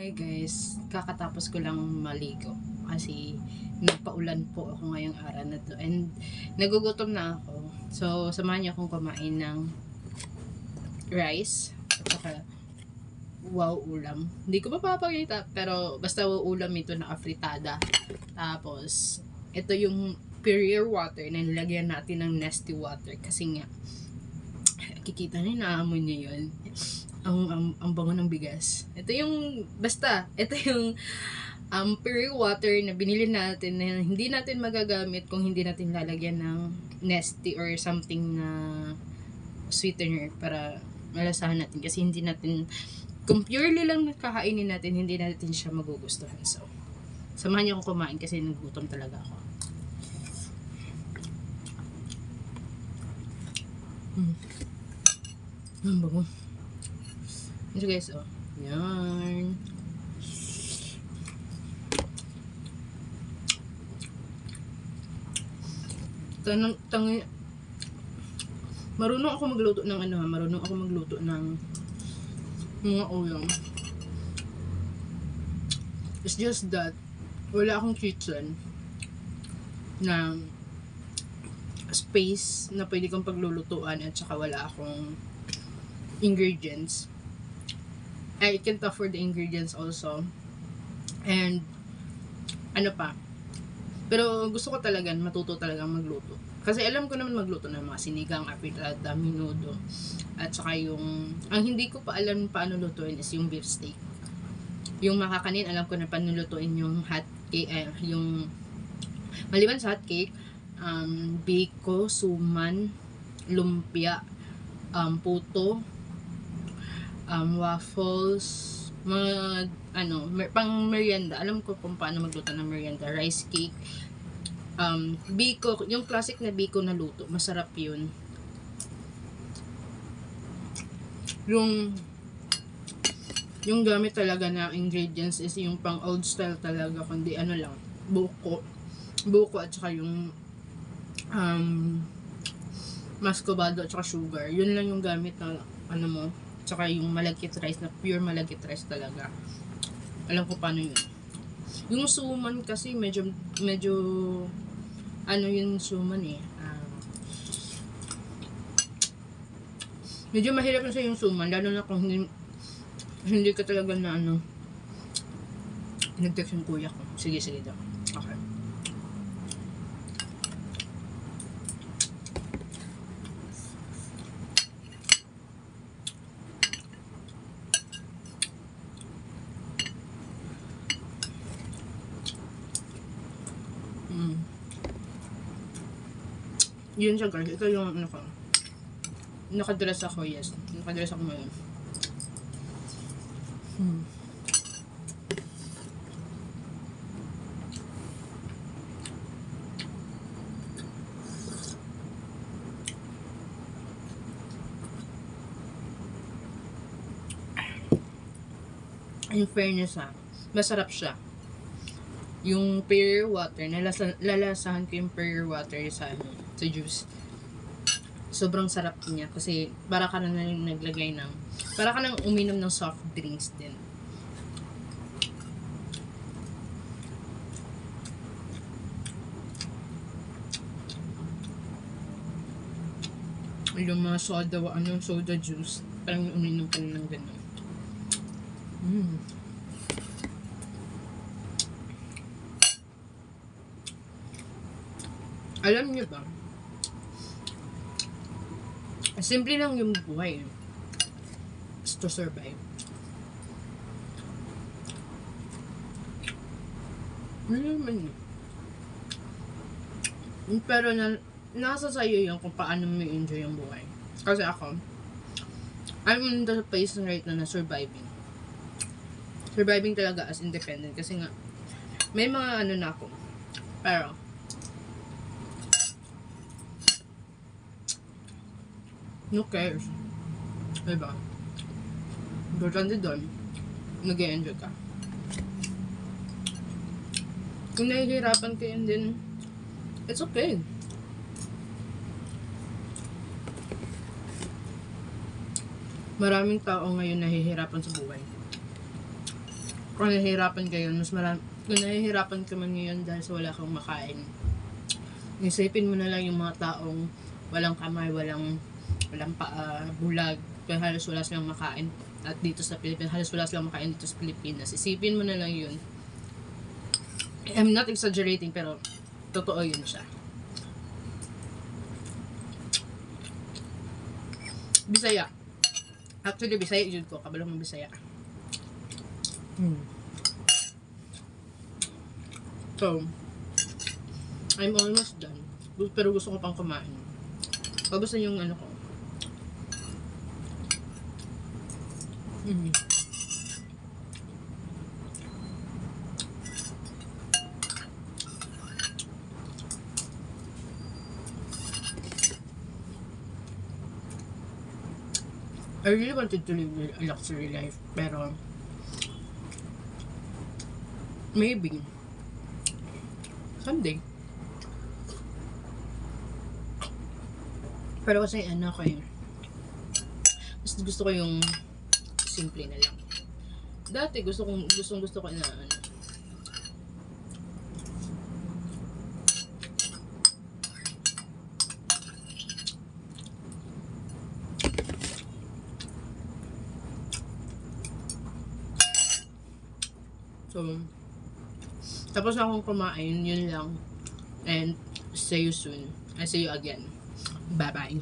Hi guys, kakatapos ko lang maligo kasi nagpaulan po ako ngayong araw na to and nagugutom na ako. So, samahan niyo akong kumain ng rice at saka wow ulam. Hindi ko mapapakita pero basta wow ulam ito na afritada. Tapos, ito yung Perrier water na nilagyan natin ng Nesty water kasi nga kikita niyo naamoy niyo yun. Ang bango ng bigas. Ito yung pure water na binili natin na hindi natin magagamit kung hindi natin lalagyan ng Nesty or something na sweetener para malasahan natin kasi hindi natin kung purely lang kakainin natin hindi natin siya magugustuhan. So, samahan niyo akong kumain kasi nagutom talaga ako. Ang bango. Ito guys, oh. Yan. Marunong ako magluto ng mga ulam. It's just that wala akong kitchen na space na pwede kong paglulutuan at saka wala akong ingredients. I can't afford the ingredients also. And ano pa? Pero gusto ko matuto talagang magluto. Kasi alam ko naman magluto ng mga sinigang, afritada, menudo. At saka ang hindi ko pa alam paano lutuin is yung beef steak. Yung makakanin, alam ko na paano lutuin yung hot cake, maliban sa hot cake, biko, suman, lumpia, puto, waffles, mga pang merienda. Alam ko kung paano magluto ng merienda. Rice cake, biko, yung classic na biko na luto, masarap yun. Yung gamit talaga na ingredients is yung pang old style talaga, kundi lang, buko at saka yung muscovado at saka sugar. Yun lang yung gamit na tsaka yung malagkit rice na pure malagkit rice talaga. Alam ko paano yun. Yung suman kasi medyo yung suman medyo mahirap na sa yung suman, lalo na kung hindi ka talaga na nag-text yung kuya ko. Sige daw. Okay. Yun siya guys. Ito yung nakadress ako, yes. Nakadress ako ngayon. In fairness masarap siya. Yung Perrier water, lalasahan ko yung Perrier water sa juice. Sobrang sarap niya kasi para ka nang uminom ng soft drinks din. Yung mga soda juice, parang uminom ka ng gano'n. Alam niyo ba? Simple lang yung buhay to survive. Pero nasa sa'yo yun kung paano mo enjoy yung buhay. Kasi ako, I'm in the place right now na surviving. Surviving talaga as independent. Kasi nga, may mga na ako. Pero, who cares? Diba? Importante doon, nag-e-enjoy ka. Kung nahihirapan ka yun din, it's okay. Maraming tao ngayon nahihirapan sa buhay. kung nahihirapan kayo, kung nahihirapan ka man ngayon dahil sa wala kang makain, isipin mo na lang yung mga taong walang kamay, walang paa, bulag, kaya halos wala silang makain. At dito sa Pilipinas, halos wala silang makain dito sa Pilipinas. Isipin mo na lang yun. I'm not exaggerating, pero totoo yun siya. Bisaya. Actually, Bisaya yun ko. Kabalo mong Bisaya. So, I'm almost done. Pero gusto ko pang kumain. Pabos na yung ano ko. I really wanted to live a luxury life, pero maybe someday. Pero kasi ano ko mas gusto ko yung simple na lang. Dati gusto ko na ano. So, tapos na akong kumain, yun lang. And see you soon. I see you again. Bye-bye.